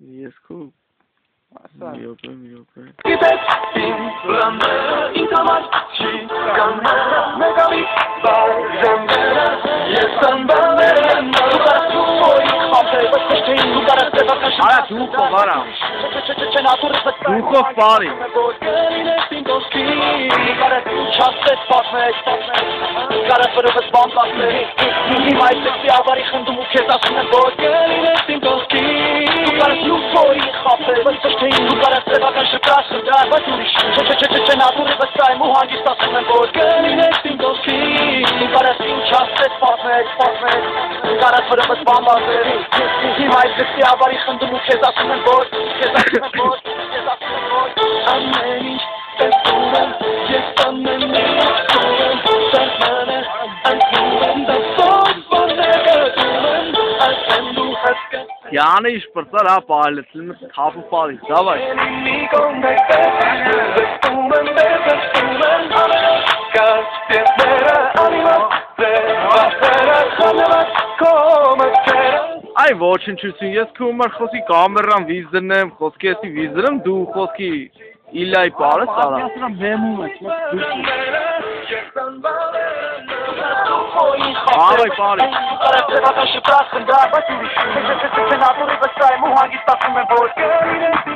Yes, cool. Դուխով բարի։ Կարաս վրվս բանտասների Իմ այս սեքսի ավարի խնդում ու քեզ ասում եմ որ Գելին ես իմ դոսկի Դու կարաս լուքորի խապել Բայց պշտեին դու կարաս սևական շպրաշ խնդար Բայց ուրիշ չեն ատուրի վստայեմ ու հանգիստ ասում եմ որ Գելին ես իմ դոսկի Դու կարաս ինչ ասես պատմել Դու կարաս վրվս բանտասների Իմ այս սեքսի ավարի խնդում ու քեզ ասում եմ որ Ամեն ինչ տեսնում եմ Ես ամեն ինչ Яны шпрцара палецлен кафу пали. Давай. Ay watching чувствую, ես կումար խոսի կամերան վիզդնեմ, խոսքի էսի վիզդնեմ, դու խոսքի իլայի պարը սարա։ Ասրամ բեմում է, Avai pare. Care